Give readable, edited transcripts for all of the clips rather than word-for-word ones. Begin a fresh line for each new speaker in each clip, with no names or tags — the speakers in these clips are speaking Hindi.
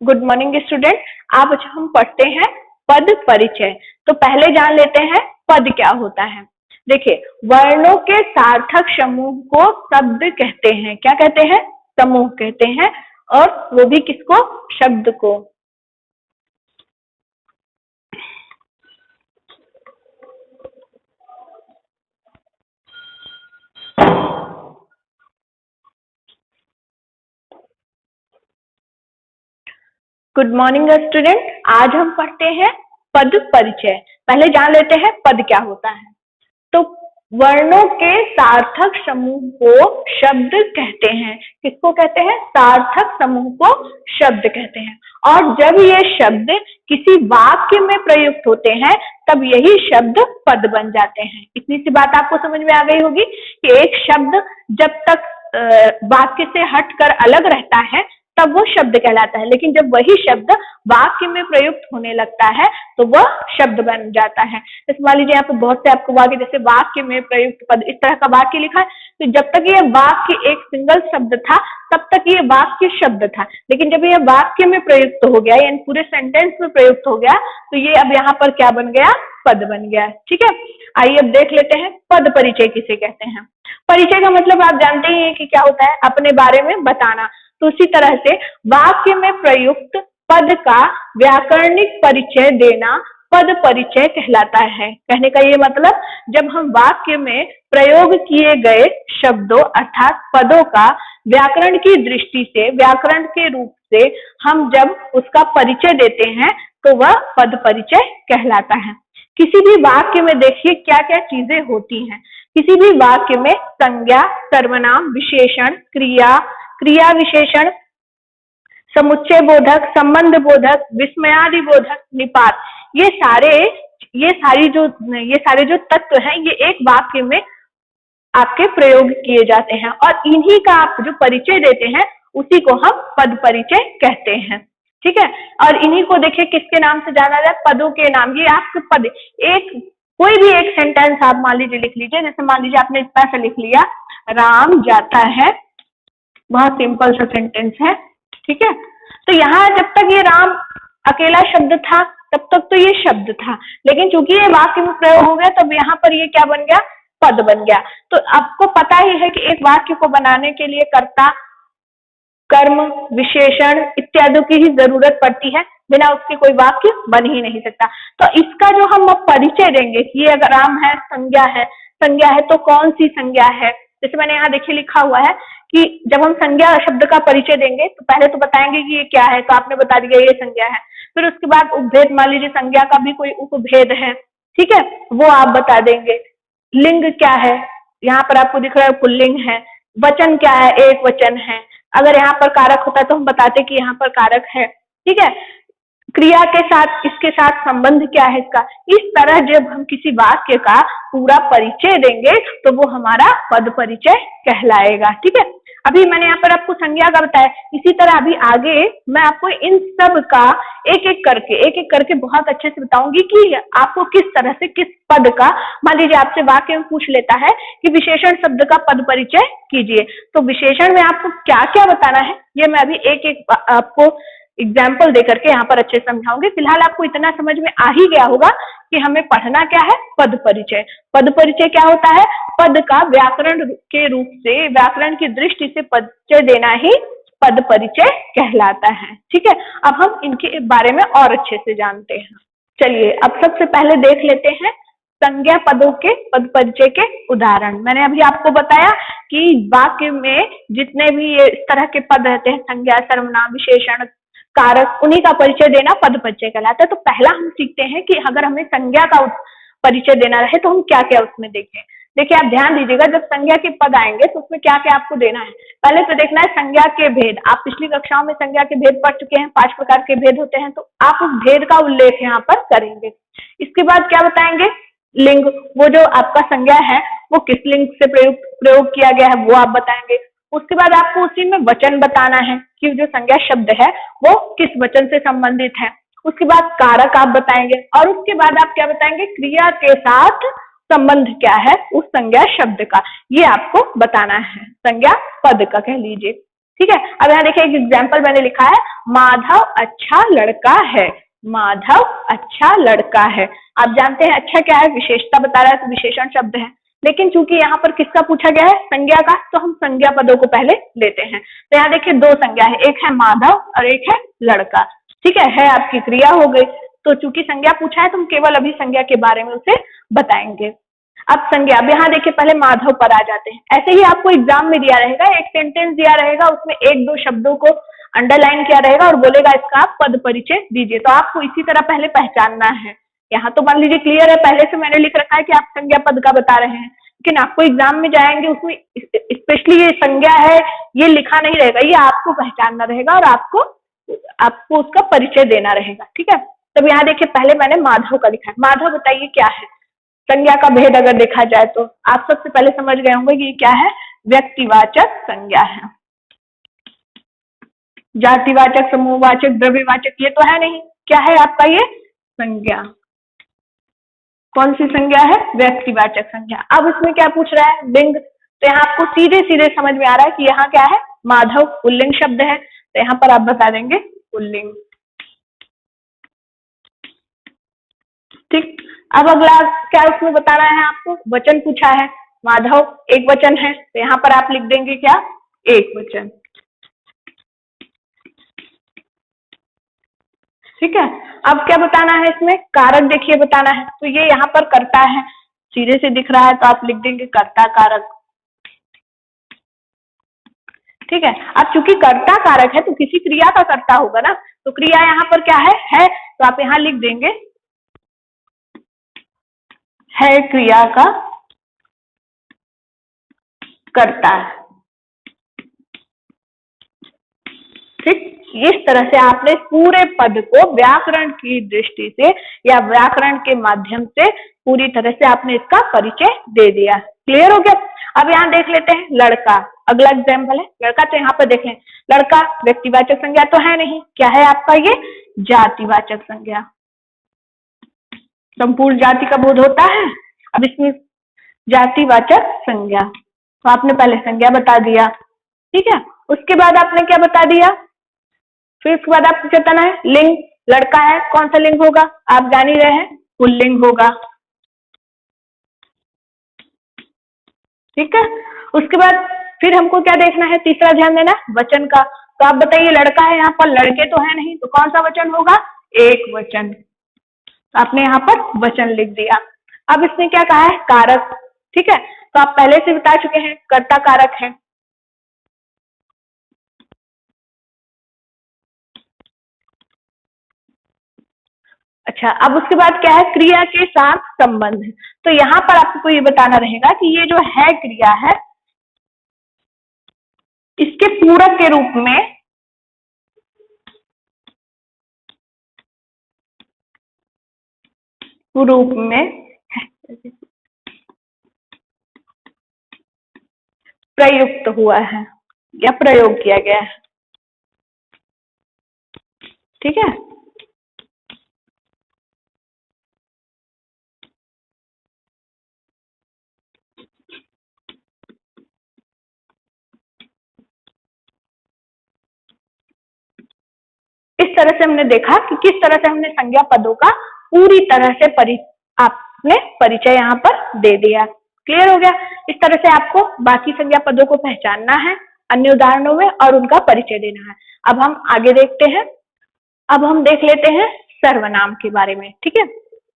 Good morning student. आज हम पढ़ते हैं पद परिचय। तो पहले जान लेते हैं पद क्या होता है। देखिए, वर्णों के सार्थक समूह को शब्द कहते हैं। क्या कहते हैं? समूह कहते हैं। और वो भी किसको? शब्द को। Good morning student. आज हम पढ़ते हैं पद परिचय। पहले जान लेते हैं पद क्या होता है। तो वर्णों के सार्थक समूह को शब्द कहते हैं। किसको कहते हैं? सार्थक समूह को शब्द कहते हैं। और जब ये शब्द किसी वाक्य में प्रयुक्त होते हैं तब यही शब्द पद बन जाते हैं। इतनी सी बात आपको समझ में आ गई होगी कि एक शब्द जब तक वाक्य से हटकर अलग रहता है तब वो शब्द कहलाता है, लेकिन जब वही शब्द वाक्य में प्रयुक्त होने लगता है तो वह शब्द बन जाता है। जैसे मान लीजिए यहाँ पे बहुत से आपको वाक्य, जैसे वाक्य में प्रयुक्त पद, इस तरह का वाक्य लिखा है, तो जब तक ये वाक्य एक सिंगल शब्द था तब तक ये वाक्य शब्द था, लेकिन जब ये वाक्य में प्रयुक्त हो गया यानी पूरे सेंटेंस में प्रयुक्त हो गया तो ये अब यहाँ पर क्या बन गया? पद बन गया। ठीक है, आइए अब देख लेते हैं पद परिचय किसे कहते हैं। परिचय का मतलब आप जानते ही हैं कि क्या होता है? अपने बारे में बताना। तो उसी तरह से वाक्य में प्रयुक्त पद का व्याकरणिक परिचय देना पद परिचय कहलाता है। कहने का ये मतलब, जब हम वाक्य में प्रयोग किए गए शब्दों अर्थात पदों का व्याकरण की दृष्टि से, व्याकरण के रूप से हम जब उसका परिचय देते हैं तो वह पद परिचय कहलाता है। किसी भी वाक्य में देखिए क्या क्या चीजें होती हैं। किसी भी वाक्य में संज्ञा, सर्वनाम, विशेषण, क्रिया, क्रिया विशेषण, समुच्चय बोधक, संबंध बोधक, विस्मयादि बोधक, निपात, ये सारे जो तत्व हैं ये एक वाक्य में आपके प्रयोग किए जाते हैं और इन्हीं का आप जो परिचय देते हैं उसी को हम पद परिचय कहते हैं। ठीक है, और इन्हीं को देखिए किसके नाम से जाना जाए? पदों के नाम। ये आपके पद, कोई भी एक सेंटेंस आप मान लीजिए लिख लीजिए। जैसे मान लीजिए आपने इस तरह से लिख लिया, राम जाता है, बहुत सिंपल सा सेंटेंस है। ठीक है, तो यहाँ जब तक ये राम अकेला शब्द था तब तक तो ये शब्द था, लेकिन चूंकि ये वाक्य में प्रयोग हो गया तब यहाँ पर ये क्या बन गया? पद बन गया। तो आपको पता ही है कि एक वाक्य को बनाने के लिए कर्ता, कर्म, विशेषण इत्यादि की ही जरूरत पड़ती है, बिना उसके कोई वाक्य बन ही नहीं सकता। तो इसका जो हम अब परिचय देंगे कि ये अगर राम है, संज्ञा है तो कौन सी संज्ञा है? जैसे मैंने यहाँ देखिए लिखा हुआ है कि जब हम संज्ञा शब्द का परिचय देंगे तो पहले तो बताएंगे कि ये क्या है, तो आपने बता दिया ये संज्ञा है। फिर उसके बाद उपभेद, मान लीजिए संज्ञा का भी कोई उपभेद है, ठीक है, वो आप बता देंगे। लिंग क्या है, यहाँ पर आपको दिख रहा है पुल्लिंग है। वचन क्या है, एक वचन है। अगर यहाँ पर कारक होता तो हम बताते कि यहाँ पर कारक है। ठीक है, क्रिया के साथ इसके साथ संबंध क्या है इसका। इस तरह जब हम किसी वाक्य का पूरा परिचय देंगे तो वो हमारा पद परिचय कहलाएगा। ठीक है, अभी मैंने यहाँ पर आपको संज्ञा का बताया, इसी तरह अभी आगे मैं आपको इन सब का एक एक करके बहुत अच्छे से बताऊंगी कि आपको किस तरह से किस पद का, मान लीजिए आपसे वाक्य में पूछ लेता है कि विशेषण शब्द का पद परिचय कीजिए, तो विशेषण में आपको क्या क्या बताना है ये मैं अभी एक एक आपको एग्जाम्पल देकर के यहाँ पर अच्छे से समझाऊंगी। फिलहाल आपको इतना समझ में आ ही गया होगा कि हमें पढ़ना क्या है? पद परिचय। पद परिचय क्या होता है? पद का व्याकरण के रूप से, व्याकरण की दृष्टि से परिचय देना ही पद परिचय कहलाता है। ठीक है, अब हम इनके बारे में और अच्छे से जानते हैं। चलिए अब सबसे पहले देख लेते हैं संज्ञा पदों के पद परिचय के उदाहरण। मैंने अभी आपको बताया कि वाक्य में जितने भी ये इस तरह के पद रहते हैं, संज्ञा, सर्वनाम, विशेषण, कारक, उन्हीं का परिचय देना पद परिचय कहलाता है। तो पहला हम सीखते हैं कि अगर हमें संज्ञा का परिचय देना रहे तो हम क्या क्या उसमें देखें। देखिए आप ध्यान दीजिएगा, जब संज्ञा के पद आएंगे तो उसमें क्या क्या आपको देना है। पहले तो देखना है संज्ञा के भेद। आप पिछली कक्षाओं में संज्ञा के भेद पढ़ चुके हैं, 5 प्रकार के भेद होते हैं, तो आप उस भेद का उल्लेख यहाँ पर करेंगे। इसके बाद क्या बताएंगे? लिंग, वो जो आपका संज्ञा है वो किस लिंग से प्रयोग किया गया है वो आप बताएंगे। उसके बाद आपको उसी में वचन बताना है कि जो संज्ञा शब्द है वो किस वचन से संबंधित है। उसके बाद कारक आप बताएंगे और उसके बाद आप क्या बताएंगे? क्रिया के साथ संबंध क्या है उस संज्ञा शब्द का, ये आपको बताना है। संज्ञा पद का कह लीजिए। ठीक है, अब यहाँ देखिए एक एग्जाम्पल मैंने लिखा है, माधव अच्छा लड़का है। माधव अच्छा लड़का है। आप जानते हैं अच्छा क्या है, विशेषता बता रहा है तो विशेषण शब्द है, लेकिन चूंकि यहाँ पर किसका पूछा गया है, संज्ञा का, तो हम संज्ञा पदों को पहले लेते हैं। तो यहाँ देखिए दो संज्ञा है, एक है माधव और एक है लड़का। ठीक है आपकी क्रिया हो गई। तो चूंकि संज्ञा पूछा है तो हम केवल अभी संज्ञा के बारे में उसे बताएंगे। अब संज्ञा, अब यहाँ देखिए पहले माधव पर आ जाते हैं। ऐसे ही आपको एग्जाम में दिया रहेगा, एक सेंटेंस दिया रहेगा, उसमें एक दो शब्दों को अंडरलाइन किया रहेगा और बोलेगा इसका आप पद परिचय दीजिए। तो आपको इसी तरह पहले पहचानना है। यहाँ तो मान लीजिए क्लियर है, पहले से मैंने लिख रखा है कि आप संज्ञा पद का बता रहे हैं, लेकिन आपको एग्जाम में जाएंगे उसमें स्पेशली ये संज्ञा है ये लिखा नहीं रहेगा, ये आपको पहचानना रहेगा और आपको उसका परिचय देना रहेगा। ठीक है, तब यहाँ देखिए पहले मैंने माधव का लिखा है। माधव बताइए क्या है। संज्ञा का भेद अगर देखा जाए तो आप सबसे पहले समझ गए होंगे कि क्या है, व्यक्तिवाचक संज्ञा है। जातिवाचक, समूहवाचक, द्रव्यवाचक ये तो है नहीं, क्या है आपका ये संज्ञा। कौन सी संज्ञा है, व्यक्तिवाचक संज्ञा। अब इसमें क्या पूछ रहा है, लिंग। तो यहाँ आपको सीधे सीधे समझ में आ रहा है कि यहाँ क्या है, माधव पुल्लिंग शब्द है, तो यहाँ पर आप बता देंगे पुल्लिंग। ठीक, अब अगला क्या उसमें बताना है आपको, वचन पूछा है। माधव एक वचन है, तो यहाँ पर आप लिख देंगे क्या, एक वचन। ठीक है, अब क्या बताना है इसमें, कारक देखिए बताना है। तो ये यहाँ पर कर्ता है, सीधे से दिख रहा है तो आप लिख देंगे कर्ता कारक। ठीक है, अब चूंकि कर्ता कारक है तो किसी क्रिया का कर्ता होगा ना, तो क्रिया यहाँ पर क्या है, तो आप यहाँ लिख देंगे है क्रिया का कर्ता है। ठीक, इस तरह से आपने पूरे पद को व्याकरण की दृष्टि से या व्याकरण के माध्यम से पूरी तरह से आपने इसका परिचय दे दिया। क्लियर हो गया। अब यहाँ देख लेते हैं लड़का, अगला एग्जाम्पल है लड़का। तो यहाँ पर देख लें, लड़का व्यक्तिवाचक संज्ञा तो है नहीं, क्या है आपका ये जातिवाचक संज्ञा। संपूर्ण जाति का बोध होता है। अब इसमें जातिवाचक संज्ञा, तो आपने पहले संज्ञा बता दिया। ठीक है, उसके बाद आपने क्या बता दिया, फिर उसके बाद आपको क्या बताना है, लिंग। लड़का है, कौन सा लिंग होगा, आप जान ही रहे हैं, पुल्लिंग होगा। ठीक है, उसके बाद फिर हमको क्या देखना है, तीसरा ध्यान देना वचन का। तो आप बताइए लड़का है, यहाँ पर लड़के तो है नहीं, तो कौन सा वचन होगा, एक वचन। आपने यहाँ पर वचन लिख दिया। अब इसने क्या कहा है, कारक। ठीक है, तो आप पहले से बता चुके हैं कर्ता कारक है। अच्छा, अब उसके बाद क्या है, क्रिया के साथ संबंध। तो यहाँ पर आपको ये बताना रहेगा कि ये जो है क्रिया है, इसके पूरक के रूप में प्रयुक्त हुआ है या प्रयोग किया गया है। ठीक है, इस तरह से हमने देखा कि किस तरह से हमने संज्ञा पदों का पूरी तरह से आपने परिचय यहाँ पर दे दिया। क्लियर हो गया। इस तरह से आपको बाकी संज्ञा पदों को पहचानना है अन्य उदाहरणों में और उनका परिचय देना है। अब हम आगे देखते हैं। अब हम देख लेते हैं सर्वनाम के बारे में। ठीक है,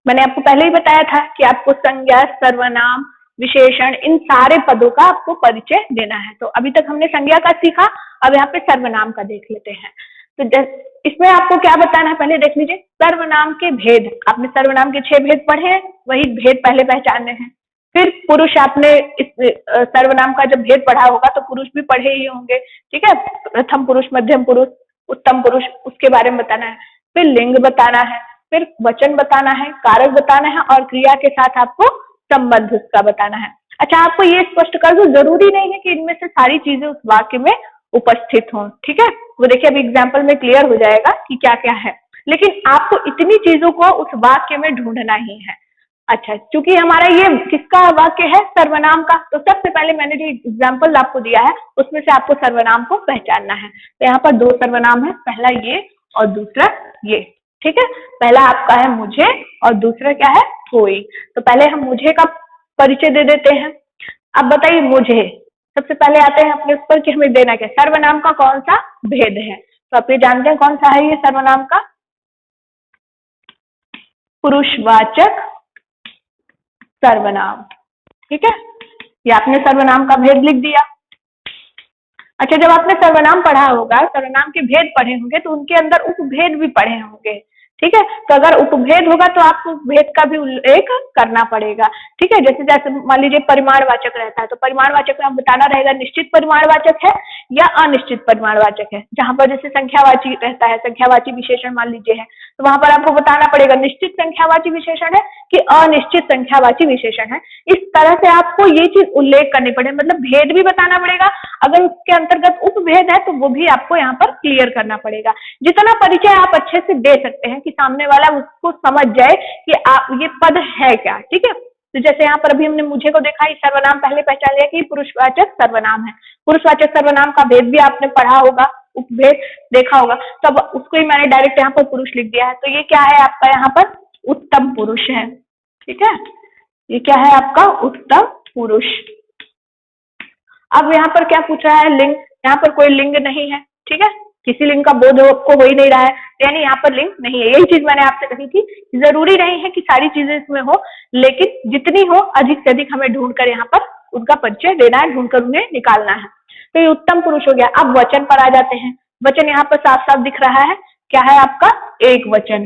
मैंने आपको पहले ही बताया था कि आपको संज्ञा, सर्वनाम, विशेषण, इन सारे पदों का आपको परिचय देना है। तो अभी तक हमने संज्ञा का सीखा, अब यहाँ पे सर्वनाम का देख लेते हैं। तो इसमें आपको क्या बताना है, पहले देख लीजिए सर्वनाम के भेद। आपने सर्वनाम के 6 भेद पढ़े हैं, वही भेद पहले पहचानने हैं। फिर पुरुष, आपने इस सर्वनाम का जब भेद पढ़ा होगा तो पुरुष भी पढ़े ही होंगे। ठीक है, प्रथम पुरुष, मध्यम पुरुष, उत्तम पुरुष, उसके बारे में बताना है। फिर लिंग बताना है, फिर वचन बताना है, कारक बताना है और क्रिया के साथ आपको संबंध उसका बताना है। अच्छा, आपको ये स्पष्ट कर दो, जरूरी नहीं है कि इनमें से सारी चीजें उस वाक्य में उपस्थित हों। ठीक है, वो देखिए अभी एग्जाम्पल में क्लियर हो जाएगा कि क्या क्या है, लेकिन आपको इतनी चीजों को उस वाक्य में ढूंढना ही है। अच्छा, चूंकि हमारा ये किसका वाक्य है, सर्वनाम का, तो सबसे पहले मैंने जो एग्जाम्पल आपको दिया है उसमें से आपको सर्वनाम को पहचानना है। तो यहाँ पर दो सर्वनाम है, पहला ये और दूसरा ये। ठीक है, पहला आपका है मुझे और दूसरा क्या है, कोई। तो पहले हम मुझे का परिचय दे देते हैं। अब बताइए, मुझे सबसे पहले आते हैं अपने ऊपर कि हमें देना क्या, सर्वनाम का कौन सा भेद है। तो आप ये जानते हैं कौन सा है ये सर्वनाम का, पुरुषवाचक सर्वनाम। ठीक है, ये आपने सर्वनाम का भेद लिख दिया। अच्छा, जब आपने सर्वनाम पढ़ा होगा, सर्वनाम के भेद पढ़े होंगे, तो उनके अंदर उपभेद भी पढ़े होंगे। ठीक है, तो अगर उपभेद होगा तो आपको उपभेद का भी उल्लेख करना पड़ेगा। ठीक है, जैसे जैसे मान लीजिए परिमाणवाचक रहता है, तो परिमाणवाचक में आप बताना रहेगा निश्चित परिमाणवाचक है या अनिश्चित परिमाणवाचक है। जहां पर जैसे संख्यावाची रहता है, संख्यावाची विशेषण मान लीजिए है, तो वहां पर आपको बताना पड़ेगा निश्चित संख्यावाची विशेषण है कि अनिश्चित संख्यावाची विशेषण है। इस तरह से आपको ये चीज उल्लेख करनी पड़ेगी, मतलब भेद भी बताना पड़ेगा। अगर उसके अंतर्गत उपभेद है तो वो भी आपको यहाँ पर क्लियर करना पड़ेगा। जितना परिचय आप अच्छे से दे सकते हैं कि सामने वाला उसको समझ जाए कि आप ये पद है क्या। ठीक है, तो जैसे यहाँ पर अभी हमने मुझे को देखा, इस सर्वनाम पहले पहचान लिया कि पुरुषवाचक सर्वनाम है। पुरुषवाचक सर्वनाम का भेद भी आपने पढ़ा होगा, उपभेद देखा होगा, तब उसको ही मैंने डायरेक्ट यहाँ पर पुरुष लिख दिया है। तो ये क्या है आपका, यहाँ पर उत्तम पुरुष है। ठीक है, ये क्या है आपका, उत्तम पुरुष। अब यहाँ पर क्या पूछ रहा है, लिंग। यहाँ पर कोई लिंग नहीं है। ठीक है, किसी लिंग का बोध आपको हो ही नहीं रहा है, यानी यहाँ पर लिंग नहीं है। यही चीज मैंने आपसे कही थी, जरूरी नहीं है कि सारी चीजें इसमें हो, लेकिन जितनी हो अधिक से अधिक हमें ढूंढकर यहाँ पर उनका परिचय देना है, ढूंढकर उन्हें निकालना है। तो ये उत्तम पुरुष हो गया। अब वचन पर आ जाते हैं। वचन यहाँ पर साफ साफ दिख रहा है, क्या है आपका, एक वचन।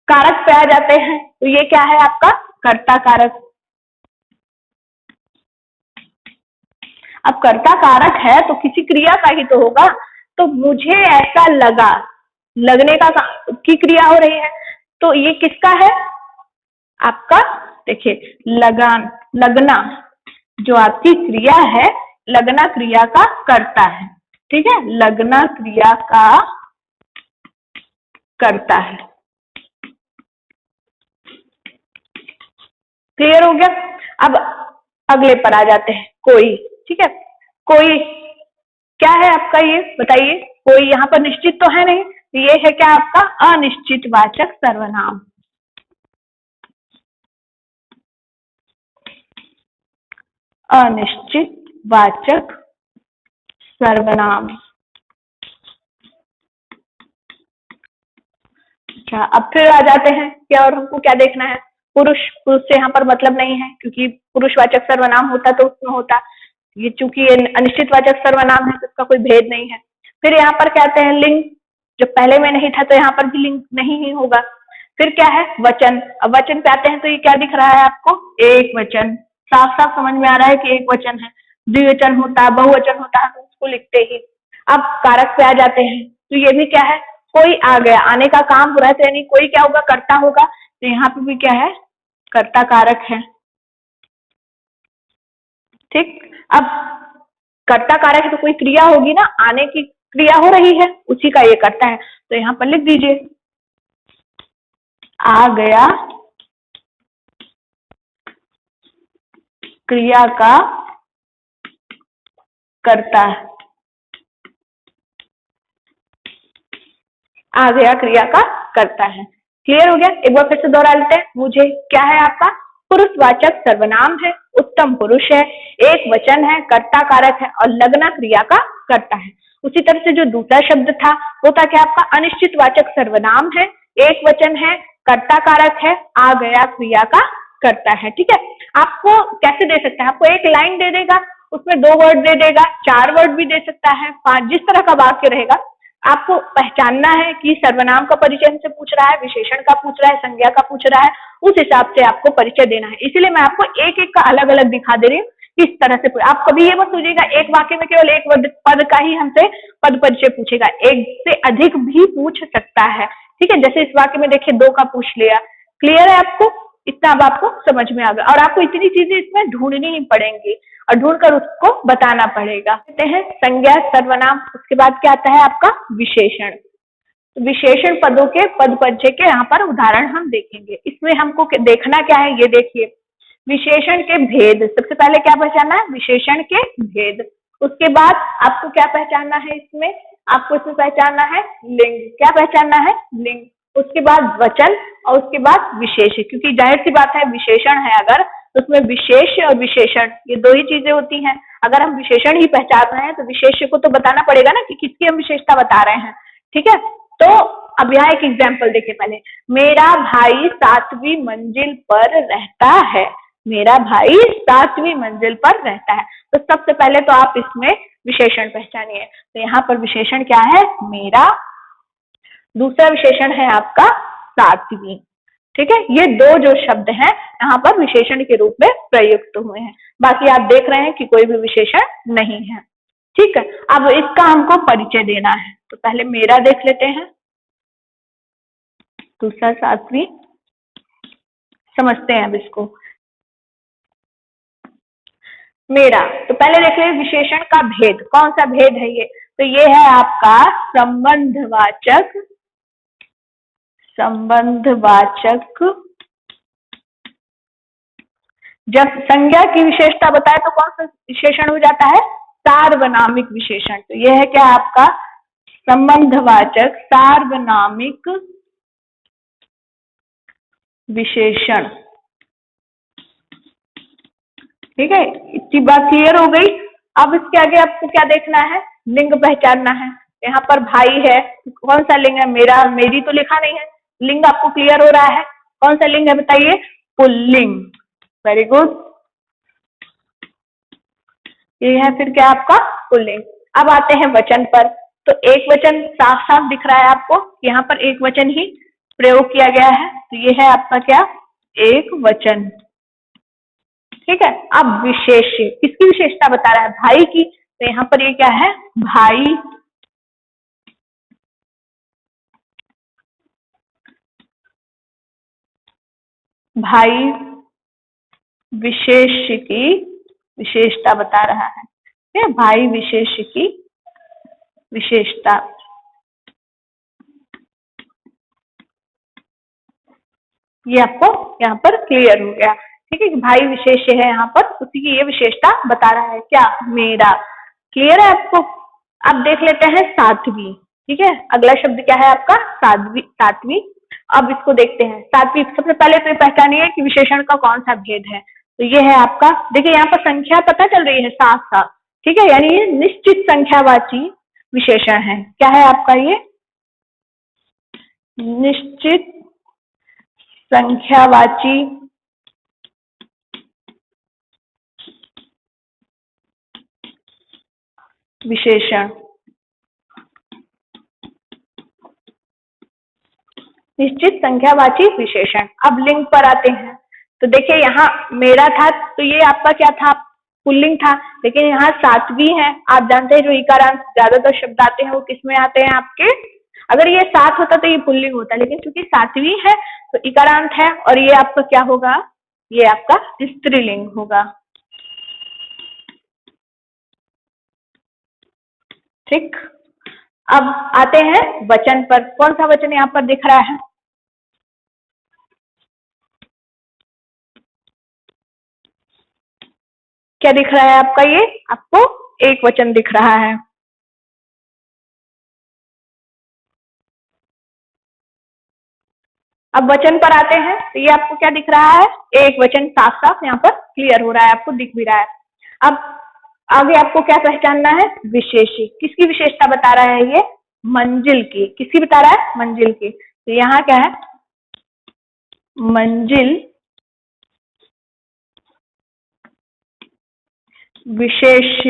कारक पे आ जाते हैं, तो ये क्या है आपका, कर्ता कारक। अब कर्ता कारक है तो किसी क्रिया का ही तो होगा, तो मुझे ऐसा लगा, लगने का की क्रिया हो रही है, तो ये किसका है आपका, देखिए लगान, लगना जो आपकी क्रिया है, लगना क्रिया का कर्ता है। ठीक है, लगना क्रिया का कर्ता है। क्लियर हो गया। अब अगले पर आ जाते हैं, कोई। ठीक है, कोई क्या है आपका, ये बताइए। कोई यहाँ पर निश्चित तो है नहीं, ये है क्या आपका, अनिश्चित वाचक सर्वनाम। अनिश्चित वाचक सर्वनाम। अच्छा, अब फिर आ जाते हैं क्या, और हमको क्या देखना है, पुरुष। पुरुष से यहाँ पर मतलब नहीं है, क्योंकि पुरुषवाचक सर्वनाम होता तो उसमें होता। ये चूंकि ये अनिश्चित वाचक सर्वनाम है तो इसका कोई भेद नहीं है। फिर यहाँ पर क्या आते हैं, लिंग। जो पहले में नहीं था तो यहाँ पर भी लिंग नहीं ही होगा। फिर क्या है, वचन। अब वचन पे आते हैं तो ये क्या दिख रहा है आपको, एक वचन। साफ साफ समझ में आ रहा है कि एक वचन है। द्विवचन होता, बहुवचन होता है तो उसको लिखते ही। अब कारक पे आ जाते हैं, तो ये भी क्या है, कोई आ गया, आने का काम हो रहा है, तो यानी कोई क्या होगा, कर्ता होगा। तो यहाँ पे भी क्या है, कर्ता कारक है। ठीक, अब कर्ता कारक है तो कोई क्रिया होगी ना, आने की क्रिया हो रही है, उसी का ये कर्ता है। तो यहाँ पर लिख दीजिए, आ गया क्रिया का कर्ता है। आ गया क्रिया का कर्ता है। क्लियर हो गया। एक बार फिर से दोहरा लेते हैं। मुझे क्या है आपका, पुरुषवाचक सर्वनाम है, उत्तम पुरुष है, एक वचन है, कर्ता कारक है और लगना क्रिया का कर्ता है। उसी तरह से जो दूसरा शब्द था वो था क्या आपका, अनिश्चित वाचक सर्वनाम है, एक वचन है, कर्ता कारक है, आ गया क्रिया का कर्ता है। ठीक है, आपको कैसे दे सकते हैं, आपको एक लाइन दे देगा, उसमें 2 वर्ड दे देगा, 4 वर्ड भी दे सकता है, 5, जिस तरह का वाक्य रहेगा। आपको पहचानना है कि सर्वनाम का परिचय हमसे पूछ रहा है, विशेषण का पूछ रहा है, संज्ञा का पूछ रहा है, उस हिसाब से आपको परिचय देना है। इसीलिए मैं आपको एक एक का अलग अलग दिखा दे रही हूँ, इस तरह से। आप कभी ये मत सोचिएगा एक वाक्य में केवल एक पद का ही हमसे पद परिचय पूछेगा, एक से अधिक भी पूछ सकता है। ठीक है, जैसे इस वाक्य में देखिए 2 का पूछ लिया। क्लियर है आपको, इतना अब आपको समझ में आ गया। और आपको इतनी चीजें इसमें ढूंढनी ही पड़ेंगी और ढूंढकर उसको बताना पड़ेगा। कहते हैं संज्ञा, सर्वनाम, उसके बाद क्या आता है आपका विशेषण। तो विशेषण पदों के पद परिचय के यहाँ पर उदाहरण हम देखेंगे। इसमें हमको देखना क्या है, ये देखिए, विशेषण के भेद। सबसे पहले क्या पहचानना है, विशेषण के भेद। उसके बाद आपको क्या पहचानना है, इसमें आपको इसमें पहचानना है लिंग। क्या पहचानना है, लिंग। उसके बाद वचन और उसके बाद विशेष, क्योंकि जाहिर सी बात है विशेषण है अगर, तो उसमें विशेष और विशेषण ये दो ही चीजें होती हैं। अगर हम विशेषण ही पहचान रहे हैं तो विशेष को तो बताना पड़ेगा ना कि किसकी हम विशेषता बता रहे हैं। ठीक है, तो अब यहाँ एक एग्जाम्पल देखिए पहले, मेरा भाई 7वीं मंजिल पर रहता है। मेरा भाई 7वीं मंजिल पर रहता है। तो सबसे पहले तो आप इसमें विशेषण पहचानिए। तो यहाँ पर विशेषण क्या है, मेरा। दूसरा विशेषण है आपका 7वीं। ठीक है, ये दो जो शब्द हैं यहाँ पर विशेषण के रूप में प्रयुक्त हुए हैं। बाकी आप देख रहे हैं कि कोई भी विशेषण नहीं है। ठीक है, अब इसका हमको परिचय देना है। तो पहले मेरा देख लेते हैं, दूसरा 7वीं, समझते हैं अब इसको। मेरा, तो पहले देख लें विशेषण का भेद। कौन सा भेद है ये, तो ये है आपका संबंधवाचक। संबंधवाचक, जब संज्ञा की विशेषता बताए तो कौन सा विशेषण हो जाता है, सार्वनामिक विशेषण। तो यह है क्या आपका संबंधवाचक सार्वनामिक विशेषण। ठीक है, इतनी बात क्लियर हो गई। अब इसके आगे आपको क्या देखना है, लिंग पहचानना है। यहाँ पर भाई है, कौन सा लिंग है, मेरा, मेरी तो लिखा नहीं है। लिंग आपको क्लियर हो रहा है, कौन सा लिंग है बताइए, पुल्लिंग। वेरी गुड, ये है फिर क्या आपका पुल्लिंग। अब आते हैं वचन पर। तो एक वचन साफ साफ दिख रहा है आपको, यहाँ पर एक वचन ही प्रयोग किया गया है। तो ये है आपका क्या, एक वचन। ठीक है, अब विशेष, किसकी विशेषता बता रहा है, भाई की। तो यहाँ पर ये क्या है, भाई। भाई विशेष की विशेषता बता रहा है। ठीक है, भाई विशेष की विशेषता। ये आपको यहाँ पर क्लियर हो गया। ठीक है, भाई विशेष है यहाँ पर, उसी की ये विशेषता बता रहा है क्या, मेरा। क्लियर है आपको। अब देख लेते हैं 7वीं। ठीक है, अगला शब्द क्या है आपका, 7वीं। 7वीं, अब इसको देखते हैं। 7वीं, सबसे पहले तो पहचानिए कि विशेषण का कौन सा भेद है। तो ये है आपका, देखिए यहाँ पर संख्या पता चल रही है साफ साफ। ठीक है, यानी ये निश्चित संख्यावाची विशेषण है। क्या है आपका ये, निश्चित संख्यावाची विशेषण। निश्चित संख्यावाची विशेषण। अब लिंग पर आते हैं। तो देखिए यहाँ मेरा था, तो ये आपका क्या था, पुल्लिंग था। लेकिन यहाँ 7वीं है। आप जानते हैं जो इकारांत ज्यादातर शब्द आते हैं वो किसमें आते हैं आपके, अगर ये 7 होता तो ये पुल्लिंग होता, लेकिन क्योंकि 7वीं है तो इकारांत है, और ये आपका क्या होगा, ये आपका स्त्रीलिंग होगा। ठीक, अब आते हैं वचन पर। कौन सा वचन यहाँ पर दिख रहा है, क्या दिख रहा है आपका, ये आपको एक वचन दिख रहा है। अब वचन पर आते हैं। तो ये आपको क्या दिख रहा है, एक वचन साफ साफ यहाँ पर क्लियर हो रहा है, आपको दिख भी रहा है। अब आगे आपको क्या पहचानना है, विशेषी। किसकी विशेषता बता रहा है ये, मंजिल की। किसकी बता रहा है, मंजिल की। तो यहाँ क्या है, मंजिल विशेष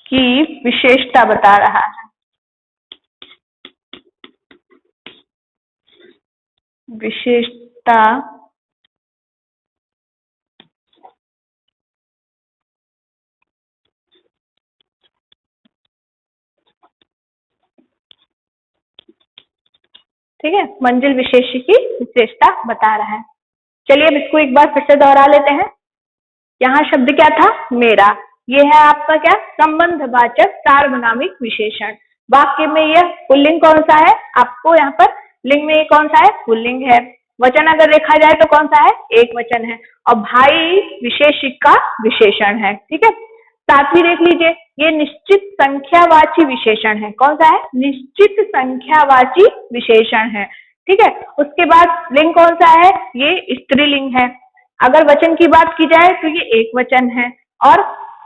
की विशेषता बता रहा है। विशेषता ठीक है, मंजिल विशेष की विशेषता बता रहा है। चलिए अब इसको एक बार फिर से दोहरा लेते हैं। यहाँ शब्द क्या था, मेरा। ये है आपका क्या, संबंधवाचक सार्वनामिक विशेषण। वाक्य में यह पुल्लिंग कौन सा है, आपको यहाँ पर लिंग में कौन सा है, पुल्लिंग है। वचन अगर देखा जाए तो कौन सा है, एक वचन है। और भाई विशेषिक का विशेषण है। ठीक है, सातवीं देख लीजिए, ये निश्चित संख्यावाची विशेषण है। कौन सा है, निश्चित संख्यावाची विशेषण है। ठीक है, उसके बाद लिंग कौन सा है, ये स्त्रीलिंग है। अगर वचन की बात की जाए तो ये एक वचन है और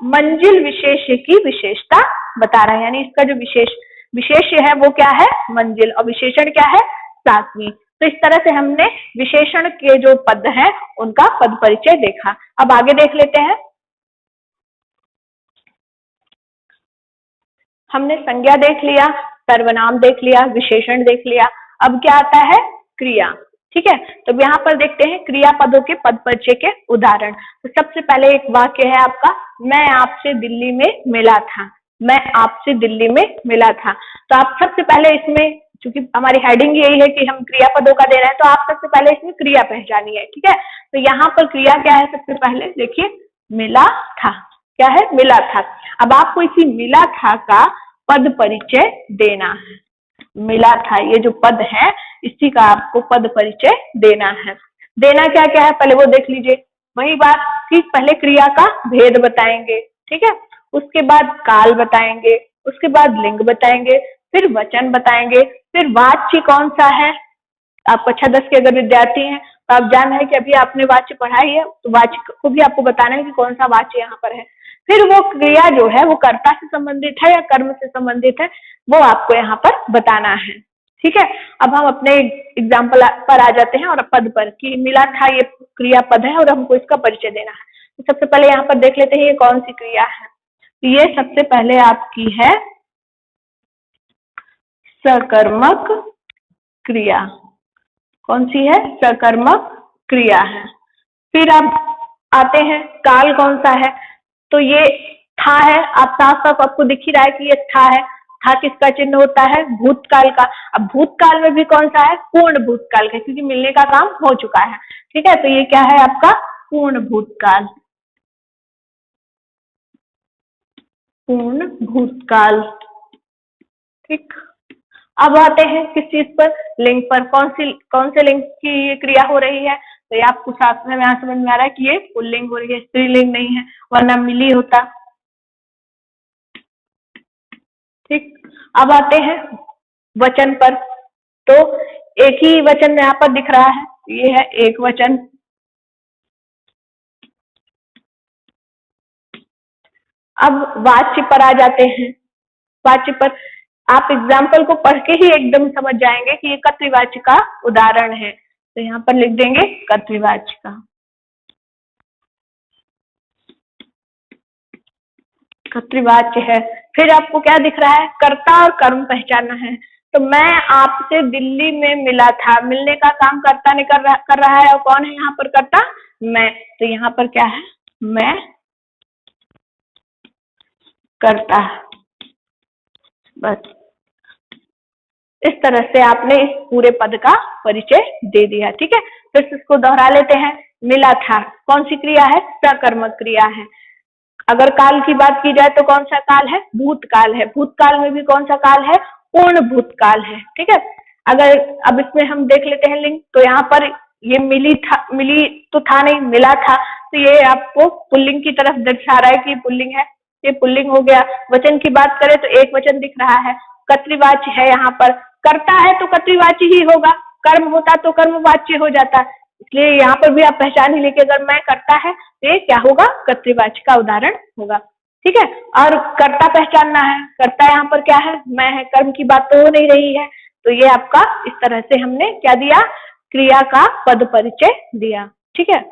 मंजिल विशेष्य की विशेषता बता रहा है, यानी इसका जो विशेष्य है वो क्या है, मंजिल, और विशेषण क्या है, सातवीं। तो इस तरह से हमने विशेषण के जो पद हैं उनका पद परिचय देखा। अब आगे देख लेते हैं। हमने संज्ञा देख लिया, सर्वनाम देख लिया, विशेषण देख लिया। अब क्या आता है, क्रिया। ठीक है, तो यहाँ पर देखते हैं क्रियापदों के पद परिचय के उदाहरण। तो सबसे पहले एक वाक्य है आपका, मैं आपसे दिल्ली में मिला था। मैं आपसे दिल्ली में मिला था। तो आप सबसे पहले इसमें, क्योंकि हमारी हेडिंग यही है कि हम क्रियापदों का दे रहे हैं, तो आप सबसे पहले इसमें क्रिया पहचानी है। ठीक है, तो यहाँ पर क्रिया क्या है, सबसे पहले देखिए, मिला था। क्या है, मिला था। अब आपको इसी मिला था का पद परिचय देना है। मिला था, ये जो पद है इसी का आपको पद परिचय देना है। देना क्या क्या है, पहले वो देख लीजिए। वही बात, ठीक, पहले क्रिया का भेद बताएंगे। ठीक है, उसके बाद काल बताएंगे, उसके बाद लिंग बताएंगे, फिर वचन बताएंगे, फिर वाच्य कौन सा है। आप कक्षा 10 के अगर विद्यार्थी हैं तो आप जान रहे हैं कि अभी आपने वाच्य पढ़ा ही है, तो वाच्य को भी आपको बताना है कि कौन सा वाच्य यहाँ पर है। फिर वो क्रिया जो है वो कर्ता से संबंधित है या कर्म से संबंधित है, वो आपको यहाँ पर बताना है। ठीक है, अब हम अपने एग्जाम्पल पर आ जाते हैं और पद पर, कि मिला था ये क्रिया पद है और हमको इसका परिचय देना है। तो सबसे पहले यहाँ पर देख लेते हैं ये कौन सी क्रिया है। ये सबसे पहले आपकी है सकर्मक क्रिया। कौन सी है, सकर्मक क्रिया है। फिर अब आते हैं काल कौन सा है, तो ये था है। आप साफ साफ आपको दिख ही रहा है कि ये था है। था किसका चिन्ह होता है, भूतकाल का। अब भूतकाल में भी कौन सा है, पूर्ण भूतकाल का, क्योंकि मिलने का काम हो चुका है। ठीक है, तो ये क्या है आपका, पूर्ण भूतकाल। पूर्ण भूतकाल। ठीक, अब आते हैं किस चीज पर, लिंग पर। कौन से लिंग की ये क्रिया हो रही है, तो ये आपको साथ में यहाँ समझ में आ रहा है कि ये पुल्लिंग हो रही है, स्त्रीलिंग नहीं है, वरना मिली होता। ठीक, अब आते हैं वचन पर। तो एक ही वचन यहाँ पर दिख रहा है, ये है एक वचन। अब वाच्य पर आ जाते हैं। वाच्य पर आप एग्जाम्पल को पढ़ के ही एकदम समझ जाएंगे कि ये कर्तृवाच्य का उदाहरण है। तो यहाँ पर लिख देंगे कर्तृवाच्य का। कर्तृवाच्य है। फिर आपको क्या दिख रहा है, कर्ता और कर्म पहचानना है। तो मैं आपसे दिल्ली में मिला था, मिलने का काम कर्ता ने कर रहा है, और कौन है यहाँ पर कर्ता, मैं। तो यहाँ पर क्या है, मैं करता। बस इस तरह से आपने इस पूरे पद का परिचय दे दिया। ठीक है, फिर इसको दोहरा लेते हैं। मिला था कौन सी क्रिया है, सकर्मक क्रिया है। अगर काल की बात की जाए तो कौन सा काल है, भूतकाल है। भूतकाल में भी कौन सा काल है, पूर्ण भूतकाल है। ठीक है, अगर अब इसमें हम देख लेते हैं लिंग, तो यहाँ पर ये मिली तो था नहीं, मिला था। तो ये आपको पुल्लिंग की तरफ दर्शा रहा है कि पुल्लिंग है, ये पुल्लिंग हो गया। वचन की बात करें तो एक वचन दिख रहा है। कर्तृवाच्य है, यहाँ पर करता है तो कर्तृवाच्य ही होगा, कर्म होता तो कर्मवाच्य हो जाता। इसलिए यहाँ पर भी आप पहचान ही लेके, अगर मैं करता है तो ये क्या होगा, कर्तृवाच्य का उदाहरण होगा। ठीक है, और कर्ता पहचानना है। कर्ता यहाँ पर क्या है, मैं है, कर्म की बात तो हो नहीं रही है। तो ये आपका इस तरह से हमने क्या दिया, क्रिया का पद परिचय दिया। ठीक है,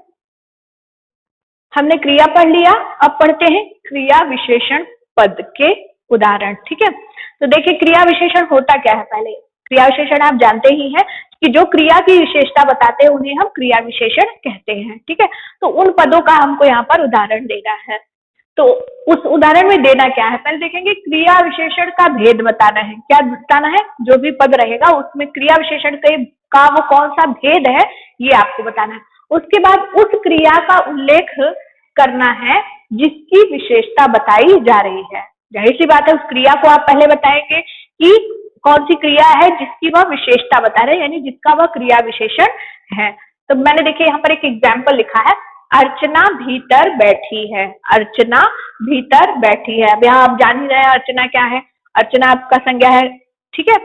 हमने क्रिया पढ़ लिया। अब पढ़ते हैं क्रिया विशेषण पद के उदाहरण। ठीक है, तो देखिए क्रिया विशेषण होता क्या है। पहले क्रिया विशेषण आप जानते ही हैं कि जो क्रिया की विशेषता बताते हैं उन्हें हम क्रिया विशेषण कहते हैं। ठीक है, तो उन पदों का हमको यहाँ पर उदाहरण देना है। तो उस उदाहरण में देना क्या है, पहले देखेंगे क्रिया विशेषण का भेद बताना है। क्या बताना है, जो भी पद रहेगा उसमें क्रिया विशेषण का वो कौन सा भेद है, ये आपको बताना है। उसके बाद उस क्रिया का उल्लेख करना है जिसकी विशेषता बताई जा रही है। जाहिर सी बात है, उस क्रिया को आप पहले बताएंगे कि कौन सी क्रिया है जिसकी वह विशेषता बता रहे हैं, यानी जिसका वह क्रिया विशेषण है। तो मैंने देखिए यहाँ पर एक एग्जाम्पल लिखा है, अर्चना भीतर बैठी है। अर्चना भीतर बैठी है। अब यहाँ आप जान ही रहे हैं अर्चना क्या है, अर्चना आपका संज्ञा है, ठीक है।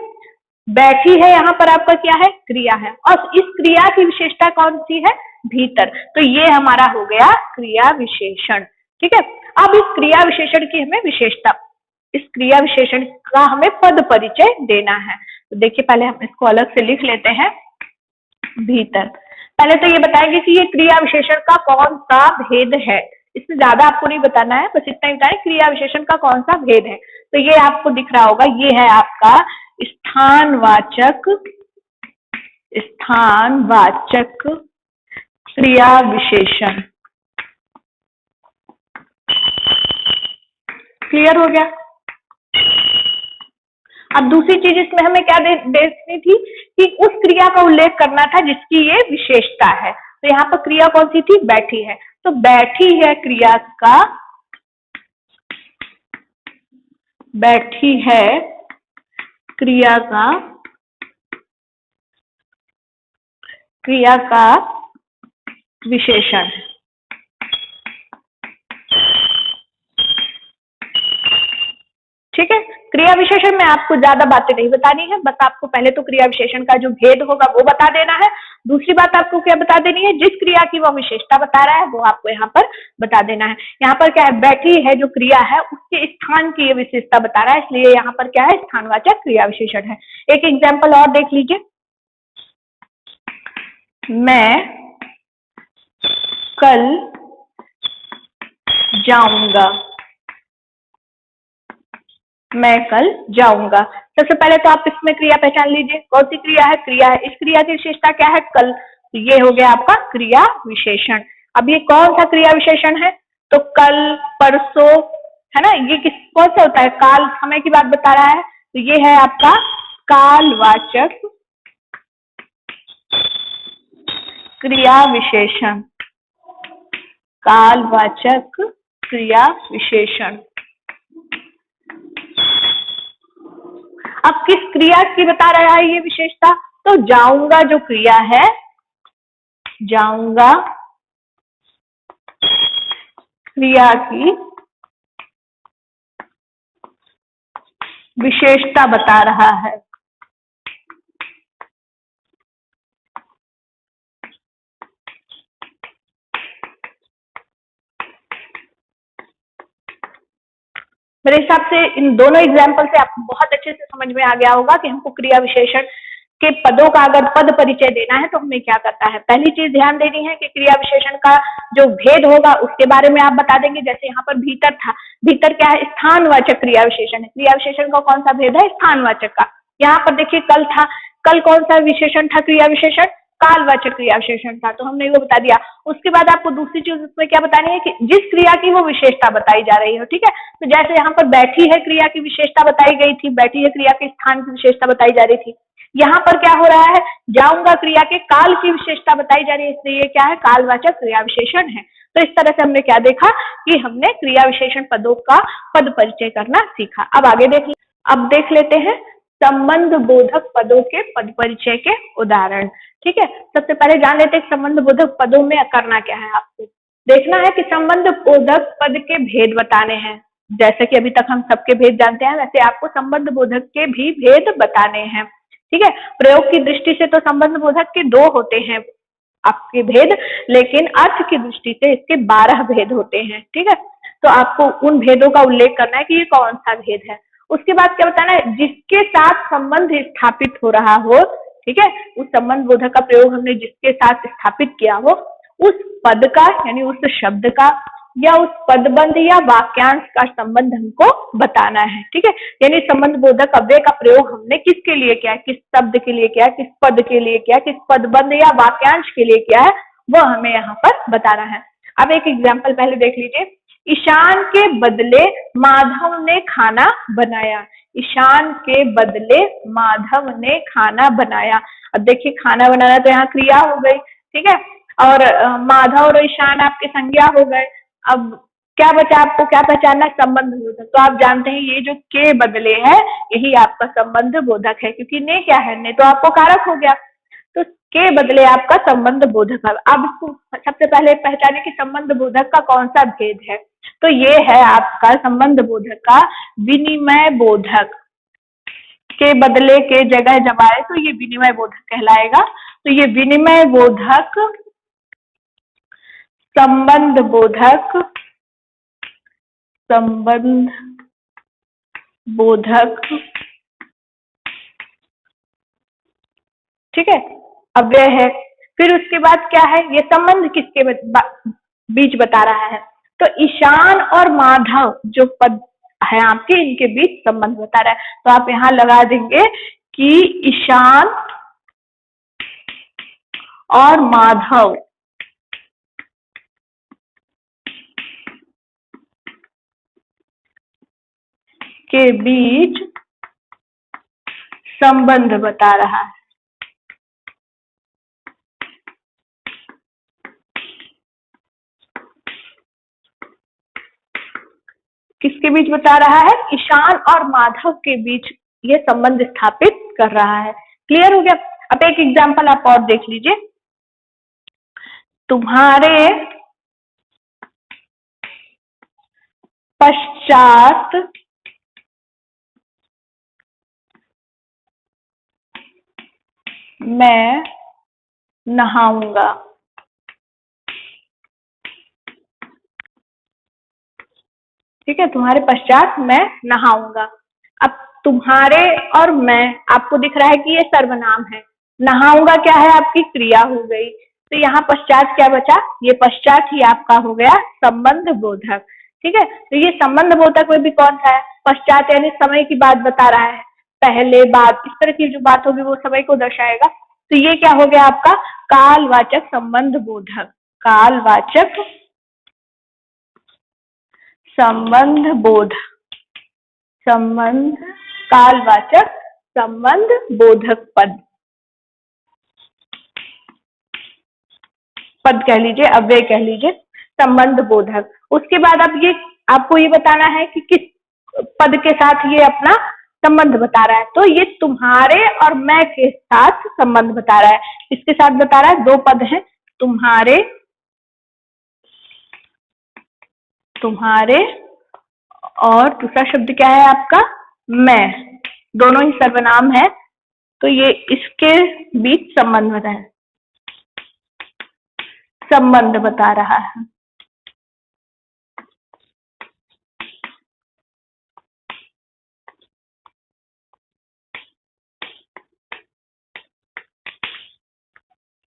बैठी है यहाँ पर आपका क्या है, क्रिया है, और इस क्रिया की विशेषता कौन सी है, भीतर। तो ये हमारा हो गया क्रिया विशेषण, ठीक है। अब इस क्रिया विशेषण की हमें विशेषता, इस क्रिया विशेषण का हमें पद परिचय देना है। तो देखिए पहले हम इसको अलग से लिख लेते हैं, भीतर। पहले तो ये बताएंगे कि ये क्रिया विशेषण का कौन सा भेद है, इससे ज्यादा आपको नहीं बताना है, बस इतना ही बताएं क्रिया विशेषण का कौन सा भेद है। तो ये आपको दिख रहा होगा, ये है आपका स्थानवाचक, स्थानवाचक क्रिया विशेषण। क्लियर हो गया। अब दूसरी चीज इसमें हमें क्या देखनी थी कि उस क्रिया का उल्लेख करना था जिसकी ये विशेषता है। तो यहाँ पर क्रिया कौन सी थी, बैठी है। तो बैठी है क्रिया का, बैठी है क्रिया का विशेषण। ठीक है, क्रिया विशेषण में आपको ज्यादा बातें नहीं बतानी है, बस आपको पहले तो क्रिया विशेषण का जो भेद होगा वो बता देना है। दूसरी बात आपको क्या बता देनी है, जिस क्रिया की वो विशेषता बता रहा है वो आपको यहाँ पर बता देना है। यहाँ पर क्या है, बैठी है जो क्रिया है उसके स्थान की ये विशेषता बता रहा है, इसलिए यहाँ पर क्या है, स्थानवाचक क्रिया विशेषण है। एक एग्जाम्पल और देख लीजिए, मैं कल जाऊंगा, मैं कल जाऊंगा। सबसे पहले तो आप इसमें क्रिया पहचान लीजिए, कौन सी क्रिया है, क्रिया है। इस क्रिया की विशेषता क्या है, कल। तो ये हो गया आपका क्रिया विशेषण। अब ये कौन सा क्रिया विशेषण है, तो कल, परसों, है ना, ये कौन सा होता है, काल, समय की बात बता रहा है। तो ये है आपका कालवाचक क्रिया विशेषण, कालवाचक क्रिया विशेषण। अब किस क्रिया की बता रहा है ये विशेषता, तो जाऊंगा जो क्रिया है, जाऊंगा क्रिया की विशेषता बता रहा है। मेरे हिसाब से इन दोनों एग्जाम्पल से आपको बहुत अच्छे से समझ में आ गया होगा कि हमको क्रिया विशेषण के पदों का अगर पद परिचय देना है तो हमें क्या करता है। पहली चीज ध्यान देनी है कि क्रिया विशेषण का जो भेद होगा उसके बारे में आप बता देंगे। जैसे यहाँ पर भीतर था, भीतर क्या है, स्थानवाचक क्रिया विशेषण है। क्रिया विशेषण का कौन सा भेद है, स्थानवाचक का। यहाँ पर देखिए कल था, कल कौन सा विशेषण था, क्रिया विशेषण कालवाचक क्रिया विशेषण था, तो हमने वो बता दिया। उसके बाद आपको दूसरी चीज उसमें क्या बतानी है कि जिस क्रिया की वो विशेषता बताई जा रही हो, ठीक है। तो जैसे यहाँ पर बैठी है क्रिया की विशेषता बताई गई थी, बैठी है क्रिया के स्थान की विशेषता बताई जा रही थी। यहाँ पर क्या हो रहा है, जाऊंगा क्रिया के काल की विशेषता बताई जा रही है, इसलिए ये क्या है, कालवाचक क्रिया विशेषण है। तो इस तरह से हमने क्या देखा कि हमने क्रिया विशेषण पदों का पद परिचय करना सीखा। अब आगे देख लेते हैं संबंध बोधक पदों के पद परिचय के उदाहरण। ठीक है, सबसे पहले जान लेते हैं संबंध बोधक पदों में करना क्या है। आपको देखना है कि संबंध बोधक पद के भेद बताने हैं। जैसे कि अभी तक हम सबके भेद जानते हैं, वैसे आपको संबंध बोधक के भी भेद बताने हैं। ठीक है, प्रयोग की दृष्टि से तो संबंध बोधक के 2 होते हैं आपके भेद, लेकिन अर्थ की दृष्टि से इसके 12 भेद होते हैं। ठीक है, तो आपको उन भेदों का उल्लेख करना है कि ये कौन सा भेद है। उसके बाद क्या बताना है, जिसके साथ संबंध स्थापित हो रहा हो, ठीक है, उस संबंध बोधक का प्रयोग हमने जिसके साथ स्थापित किया हो, उस पद का यानी उस शब्द का या उस पदबंध या वाक्यांश का संबंध हमको बताना है। ठीक है, यानी संबंध बोधक अव्यय का प्रयोग हमने किसके लिए किया है, किस शब्द के लिए किया है, किस पद के लिए किया है, किस पदबंध या वाक्यांश के लिए किया है, वो हमें यहाँ पर बताना है। अब एक एग्जाम्पल पहले देख लीजिए, ईशान के बदले माधव ने खाना बनाया। ईशान के बदले माधव ने खाना बनाया। अब देखिए खाना बनाना तो यहाँ क्रिया हो गई, ठीक है, और माधव और ईशान आपके संज्ञा हो गए। अब क्या बचा आपको, क्या पहचानना, संबंध बोधक। तो आप जानते हैं ये जो के बदले है यही आपका संबंध बोधक है, क्योंकि ने क्या है, ने तो आपको कारक हो गया, तो के बदले आपका संबंध बोधक है। अब इसको सबसे पहले पहचाने कि संबंध बोधक का कौन सा भेद है। तो ये है आपका संबंध बोधक का विनिमय बोधक। के बदले के जगह जब आए तो ये विनिमय बोधक कहलाएगा। तो ये विनिमय बोधक, संबंध बोधक, संबंध बोधक, ठीक है, अव्यय है। फिर उसके बाद क्या है, ये संबंध किसके बीच बता रहा है, तो ईशान और माधव जो पद है आपके, इनके बीच संबंध बता रहा है। तो आप यहां लगा देंगे कि ईशान और माधव के बीच संबंध बता रहा है। किसके बीच बता रहा है, ईशान और माधव के बीच ये संबंध स्थापित कर रहा है। क्लियर हो गया। अब एक एग्जांपल आप और देख लीजिए, तुम्हारे पश्चात मैं नहाऊंगा। ठीक है, तुम्हारे पश्चात मैं नहाऊंगा। अब तुम्हारे और मैं, आपको दिख रहा है कि ये सर्वनाम है, नहाऊंगा क्या है, आपकी क्रिया हो गई। तो यहाँ पश्चात क्या बचा, ये पश्चात ही आपका हो गया संबंध बोधक। ठीक है, तो ये संबंध बोधक में भी कौन सा है, पश्चात, यानी समय की बात बता रहा है, पहले बाद, इस तरह की जो बात होगी वो समय को दर्शाएगा। तो ये क्या हो गया आपका कालवाचक संबंध बोधक। कालवाचक संबंध बोध, संबंध, कालवाचक संबंध बोधक पद, पद कह लीजिए, अव्यय कह लीजिए, संबंध बोधक। उसके बाद अब ये आपको ये बताना है कि किस पद के साथ ये अपना संबंध बता रहा है। तो ये तुम्हारे और मैं के साथ संबंध बता रहा है। किसके साथ बता रहा है, दो पद हैं, तुम्हारे, तुम्हारे, और दूसरा शब्द क्या है आपका, मैं, दोनों ही सर्वनाम है। तो ये इसके बीच संबंध बता है, संबंध बता रहा है।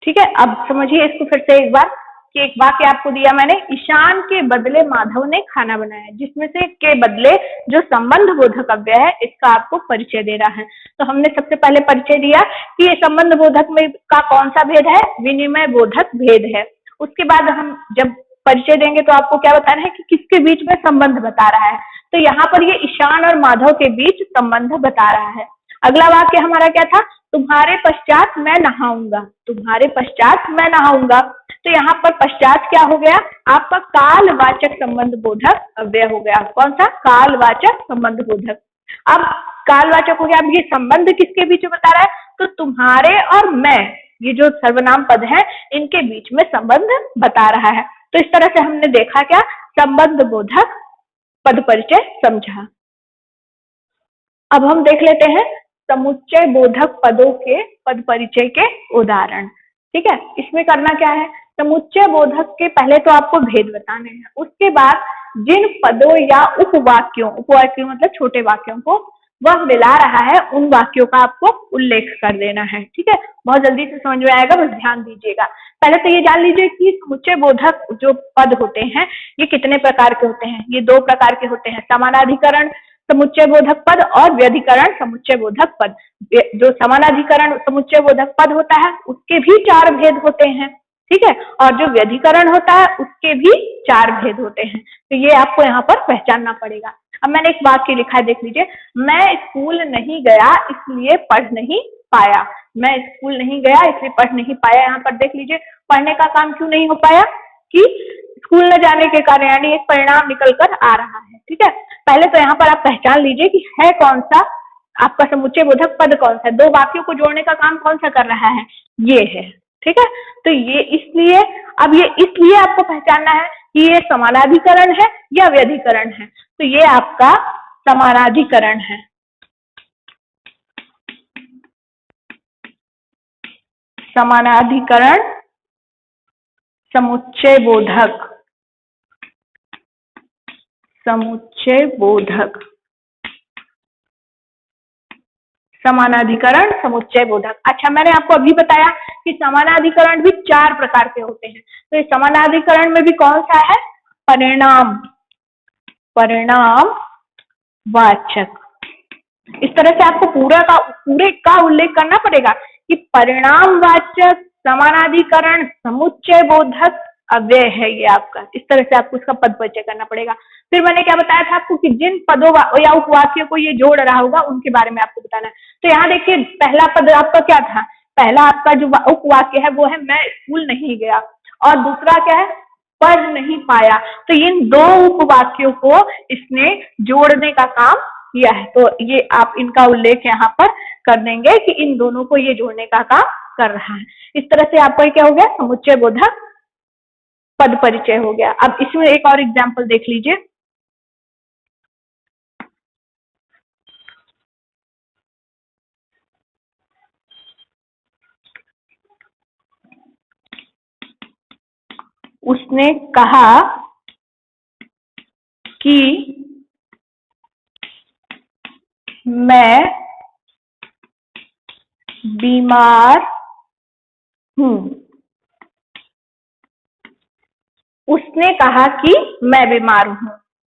ठीक है, अब समझिए इसको फिर से एक बार, कि एक वाक्य आपको दिया मैंने, ईशान के बदले माधव ने खाना बनाया, जिसमें से के बदले जो संबंध बोधक अव्यय है इसका आपको परिचय दे रहा है। तो हमने सबसे पहले परिचय दिया कि ये संबंध बोधक में का कौन सा भेद है, विनिमय बोधक भेद है। उसके बाद हम जब परिचय देंगे तो आपको क्या बताना है कि किसके बीच में संबंध बता रहा है। तो यहाँ पर ये ईशान और माधव के बीच संबंध बता रहा है। अगला वाक्य हमारा क्या था, तुम्हारे पश्चात मैं नहाऊंगा, तुम्हारे पश्चात मैं नहाऊंगा। तो यहाँ पर पश्चात क्या हो गया, आपका कालवाचक संबंध बोधक अव्यय हो गया। कौन सा, कालवाचक संबंध बोधक। अब कालवाचक हो गया। अब ये संबंध किसके बीच में बता रहा है, तो तुम्हारे और मैं, ये जो सर्वनाम पद है इनके बीच में संबंध बता रहा है। तो इस तरह से हमने देखा क्या, संबंध बोधक पद परिचय समझा। अब हम देख लेते हैं समुच्चय बोधक पदों के पद परिचय के उदाहरण। ठीक है, इसमें करना क्या है, समुच्चय बोधक के पहले तो आपको भेद बताने हैं, उसके बाद जिन पदों या उपवाक्यों, उपवाक्यों मतलब छोटे वाक्यों को वह मिला रहा है उन वाक्यों का आपको उल्लेख कर देना है। ठीक है, बहुत जल्दी से समझ में आएगा, बस ध्यान दीजिएगा। पहले तो ये जान लीजिए कि समुच्चय बोधक जो पद होते हैं ये कितने प्रकार के होते हैं। ये दो प्रकार के होते हैं, समानाधिकरण समुच्चय बोधक पद और व्यधिकरण समुच्चय बोधक पद। जो समानाधिकरण समुच्चय बोधक पद होता है उसके भी 4 भेद होते हैं। ठीक है, और जो व्यधिकरण होता है उसके भी 4 भेद होते हैं। तो ये आपको यहाँ पर पहचानना पड़ेगा। अब मैंने एक वाक्य लिखा है, देख लीजिए, मैं स्कूल नहीं गया इसलिए पढ़ नहीं पाया। मैं स्कूल नहीं गया इसलिए पढ़ नहीं पाया। यहाँ पर देख लीजिए, पढ़ने का काम क्यों नहीं हो पाया, कि स्कूल न जाने के कारण, यानी एक परिणाम निकल कर आ रहा है। ठीक है, पहले तो यहाँ पर आप पहचान लीजिए कि है कौन सा आपका समुच्चय बोधक पद, कौन सा है, दो वाक्यों को जोड़ने का काम कौन सा कर रहा है, ये है। ठीक है, तो ये इसलिए, अब ये इसलिए आपको पहचानना है कि ये समानाधिकरण है या व्यधिकरण है। तो ये आपका समानाधिकरण है। समानाधिकरण समुच्चय बोधक, समुच्चय बोधक, समानाधिकरण समुच्चय बोधक। अच्छा, मैंने आपको अभी बताया कि समानाधिकरण भी 4 प्रकार के होते हैं। तो इस समानाधिकरण में भी कौन सा है, परिणाम, परिणाम वाचक। इस तरह से आपको पूरे का उल्लेख करना पड़ेगा कि परिणाम वाचक समानाधिकरण समुच्चय बोधक अव्यय है ये आपका। इस तरह से आपको इसका पद परिचय करना पड़ेगा। फिर मैंने क्या बताया था आपको कि जिन पदों या उपवाक्यों को ये जोड़ रहा होगा उनके बारे में आपको बताना है। तो यहाँ देखिए, पहला पद आपका क्या था, पहला आपका जो उपवाक्य है वो है मैं स्कूल नहीं गया, और दूसरा क्या है, पढ़ नहीं पाया। तो इन दो उपवाक्यों को इसने जोड़ने का काम किया है। तो ये आप इनका उल्लेख यहाँ पर कर देंगे कि इन दोनों को ये जोड़ने का काम कर रहा है। इस तरह से आपका क्या हो गया, समुच्चय बोधक पद परिचय हो गया। अब इसमें एक और एग्जाम्पल देख लीजिए। उसने कहा कि मैं बीमार हूं। उसने कहा कि मैं बीमार हूं।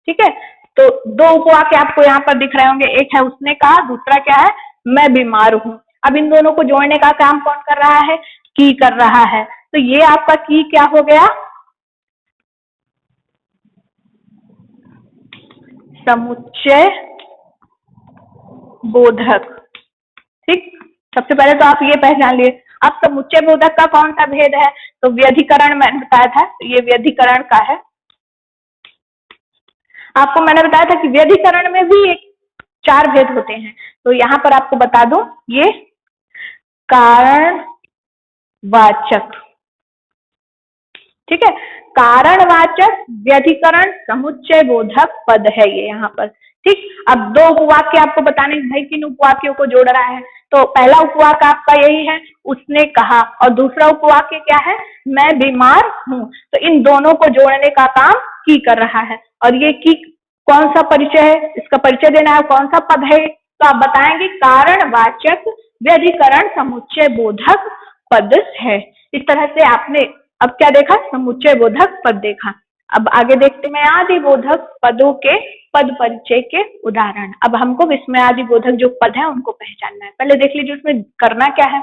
ठीक है, तो दो उपवाक्य आपको यहाँ पर दिख रहे होंगे, एक है उसने कहा, दूसरा क्या है, मैं बीमार हूं। अब इन दोनों को जोड़ने का काम कौन कर रहा है, की कर रहा है। तो ये आपका की क्या हो गया, समुच्चय बोधक। ठीक, सबसे पहले तो आप ये पहचान लिए। अब समुच्चय बोधक का कौन सा भेद है, तो व्यधिकरण मैंने बताया था, ये व्यधिकरण का है। आपको मैंने बताया था कि व्यधिकरण में भी 4 भेद होते हैं। तो यहाँ पर आपको बता दूं, ये कारण वाचक, ठीक है, कारणवाचक व्यधिकरण समुच्चय बोधक पद है ये यहाँ पर। ठीक, अब दो उपवाक्य आपको बताने, भाई किन उपवाक्यों को जोड़ रहा है। तो पहला उपवाक्य आपका यही है, उसने कहा, और दूसरा उपवाक्य क्या है, मैं बीमार हूं। तो इन दोनों को जोड़ने का काम की कर रहा है। और ये की कौन सा परिचय है, इसका परिचय देना है, कौन सा पद है, तो आप बताएंगे कारणवाचक व्यधिकरण समुच्चय बोधक पद है। इस तरह से आपने अब क्या देखा, समुच्चय बोधक पद देखा। अब आगे देखते हैं आदि बोधक पदों के पद परिचय के उदाहरण। अब हमको विस्मयादि बोधक जो पद है उनको पहचानना है। पहले देख लीजिए उसमें करना क्या है,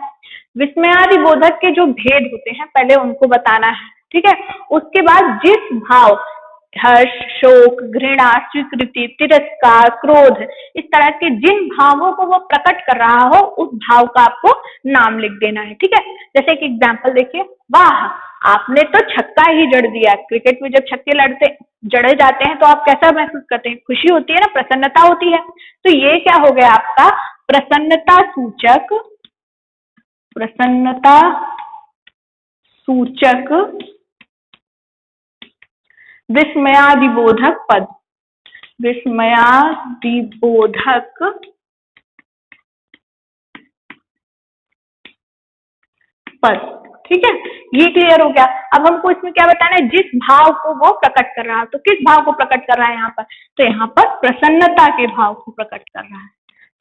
विस्मयादि बोधक के जो भेद होते हैं पहले उनको बताना है। ठीक है, उसके बाद जिस भाव, हर्ष, शोक, घृणा, स्वीकृति, तिरस्कार, क्रोध, इस तरह के जिन भावों को वो प्रकट कर रहा हो उस भाव का आपको नाम लिख देना है। ठीक है, जैसे कि एग्जाम्पल देखिए, वाह आपने तो छक्का ही जड़ दिया। क्रिकेट में जब छक्के जड़े जाते हैं तो आप कैसा महसूस करते हैं, खुशी होती है ना, प्रसन्नता होती है। तो ये क्या हो गया आपका प्रसन्नता सूचक, प्रसन्नता सूचक विस्मयादिबोधक पद, विस्मयादिबोधक पद। ठीक है, ये क्लियर हो गया। अब हमको इसमें क्या बताना है, जिस भाव को वो प्रकट कर रहा है। तो किस भाव को प्रकट कर रहा है यहाँ पर, तो यहाँ पर प्रसन्नता के भाव को प्रकट कर रहा है।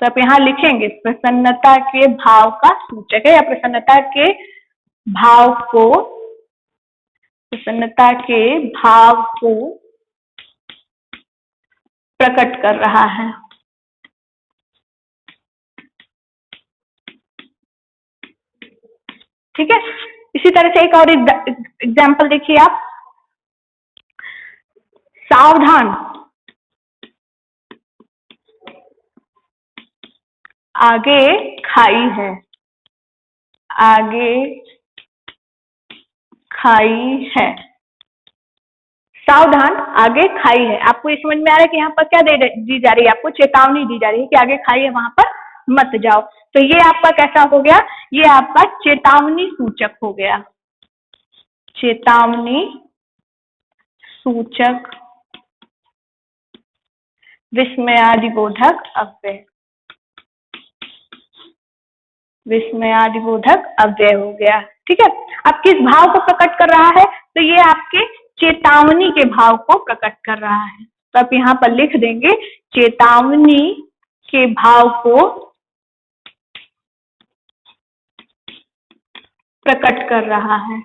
तो आप यहाँ लिखेंगे प्रसन्नता के भाव का सूचक है, या प्रसन्नता के भाव को, प्रसन्नता के भाव को प्रकट कर रहा है। ठीक है, इसी तरह से एक और एग्जाम्पल देखिए आप, सावधान, आगे खाई है, आगे खाई है। सावधान आगे खाई है। आपको ये समझ में आ रहा है कि यहाँ पर क्या दी जा रही है, आपको चेतावनी दी जा रही है कि आगे खाई है वहां पर मत जाओ। तो ये आपका कैसा हो गया, ये आपका चेतावनी सूचक हो गया, चेतावनी सूचक विस्मयादिबोधक अव्यय, विस्मयादिबोधक अव्यय हो गया। ठीक है, अब किस भाव को प्रकट कर रहा है, तो ये आपके चेतावनी के भाव को प्रकट कर रहा है। तो आप यहाँ पर लिख देंगे चेतावनी के भाव को प्रकट कर रहा है।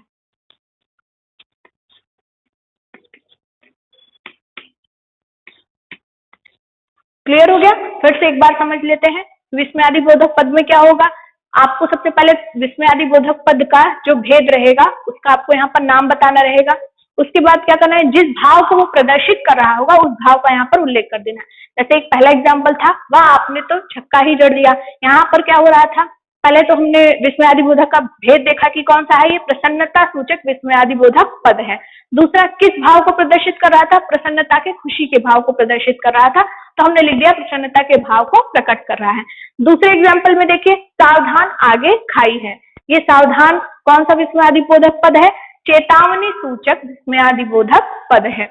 क्लियर हो गया? फिर से एक बार समझ लेते हैं विस्मयादिबोधक पद में क्या होगा। आपको सबसे पहले विस्मयादिबोधक पद का जो भेद रहेगा उसका आपको यहाँ पर नाम बताना रहेगा। उसके बाद क्या करना है, जिस भाव को वो प्रदर्शित कर रहा होगा उस भाव का यहाँ पर उल्लेख कर देना है। जैसे एक पहला एग्जाम्पल था, वह आपने तो छक्का ही जड़ दिया। यहाँ पर क्या हो रहा था, पहले तो हमने विस्मयादिबोधक का भेद देखा कि कौन सा है, ये प्रसन्नता सूचक विस्मयादिबोधक पद है। दूसरा किस भाव को प्रदर्शित कर रहा था, प्रसन्नता के, खुशी के भाव को प्रदर्शित कर रहा था, तो हमने लिख दिया प्रसन्नता के भाव को प्रकट कर रहा है। दूसरे एग्जाम्पल में देखिए, सावधान आगे खाई है, ये सावधान कौन सा विस्मयादिबोधक पद है, चेतावनी सूचक विस्मयादिबोधक पद है।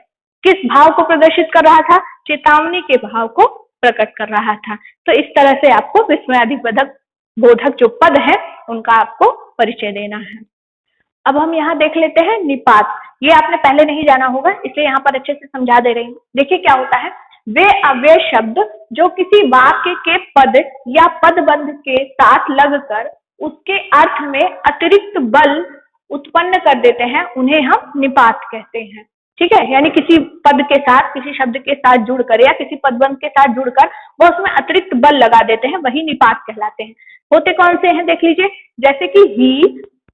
किस भाव को प्रदर्शित कर रहा था, चेतावनी के भाव को प्रकट कर रहा था। तो इस तरह से आपको विस्मयादिबोधक जो पद है उनका आपको परिचय देना है। अब हम यहाँ देख लेते हैं निपात। ये आपने पहले नहीं जाना होगा, इसलिए यहाँ पर अच्छे से समझा दे रही हूँ। देखिए क्या होता है, वे अव्यय शब्द जो किसी वाक्य के पद या पदबंध के साथ लगकर उसके अर्थ में अतिरिक्त बल उत्पन्न कर देते हैं, उन्हें हम निपात कहते हैं। ठीक है, यानी किसी पद के साथ, किसी शब्द के साथ जुड़कर या किसी पदबंध के साथ जुड़कर वो उसमें अतिरिक्त बल लगा देते हैं, वही निपात कहलाते हैं। होते कौन से हैं देख लीजिए, जैसे कि ही,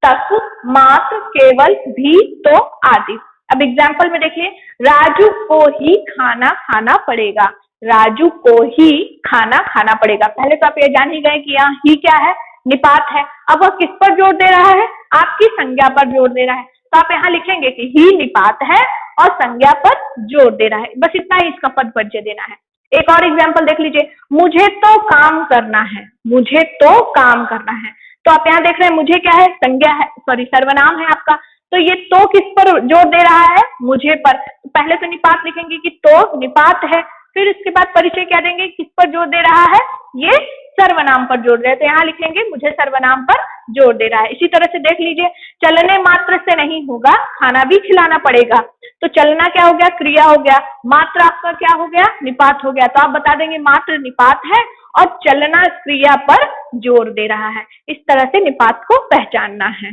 तक, मात्र, केवल, भी, तो आदि। अब एग्जाम्पल में देखिए, राजू को ही खाना खाना पड़ेगा, राजू को ही खाना खाना पड़ेगा। पहले तो आप ये जान ही गए कि यहाँ ही क्या है, निपात है। अब वह किस पर जोर दे रहा है, आपकी संज्ञा पर जोर दे रहा है। तो आप यहाँ लिखेंगे कि ही निपात है और संज्ञा पर जोर दे रहा है, बस इतना ही इसका पद परिचय देना है। एक और एग्जाम्पल देख लीजिए, मुझे तो काम करना है, मुझे तो काम करना है। तो आप यहाँ देख रहे हैं मुझे क्या है, संज्ञा है, सॉरी सर्वनाम है आपका। तो ये तो किस पर जोर दे रहा है, मुझे पर। तो पहले तो निपात लिखेंगे कि तो निपात है, फिर इसके बाद परिचय क्या देंगे, किस पर जोर दे रहा है, ये सर्वनाम पर जोर दे रहा है। तो यहाँ लिखेंगे मुझे सर्वनाम पर जोर दे रहा है। इसी तरह से देख लीजिए, चलने मात्र से नहीं होगा, खाना भी खिलाना पड़ेगा। तो चलना क्या हो गया, क्रिया हो गया, मात्र आपका क्या हो गया, निपात हो गया। तो आप बता देंगे मात्र निपात है और चलना क्रिया पर जोर दे रहा है। इस तरह से निपात को पहचानना है।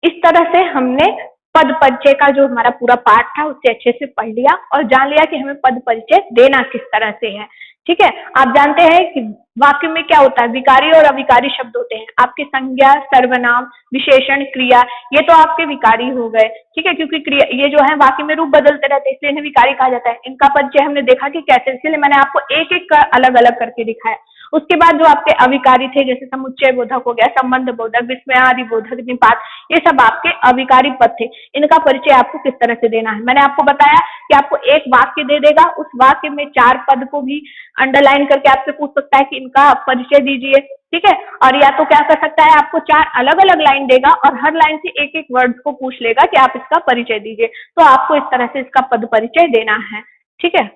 इस तरह से हमने पद परिचय का जो हमारा पूरा पाठ था उससे अच्छे से पढ़ लिया और जान लिया कि हमें पद परिचय देना किस तरह से है। ठीक है, आप जानते हैं कि वाक्य में क्या होता है, विकारी और अविकारी शब्द होते हैं। आपके संज्ञा, सर्वनाम, विशेषण, क्रिया, ये तो आपके विकारी हो गए। ठीक है, क्योंकि क्रिया ये जो है वाक्य में रूप बदलते रहते हैं, इसलिए इन्हें विकारी कहा जाता है। इनका परिचय हमने देखा कि कैसे, इसलिए मैंने आपको एक एक का अलग अलग करके दिखाया। उसके बाद जो आपके अविकारी थे, जैसे समुच्चय बोधक हो गया, संबंध बोधक, विस्मयादिबोधक, निपात, ये सब आपके अविकारी पद थे। इनका परिचय आपको किस तरह से देना है, मैंने आपको बताया कि आपको एक वाक्य दे देगा, उस वाक्य में 4 पद को भी अंडरलाइन करके आपसे पूछ सकता है कि इनका परिचय दीजिए। ठीक है, और या तो क्या कर सकता है, आपको 4 अलग अलग लाइन देगा और हर लाइन से एक एक वर्ड को पूछ लेगा कि आप इसका परिचय दीजिए। तो आपको इस तरह से इसका पद परिचय देना है। ठीक है।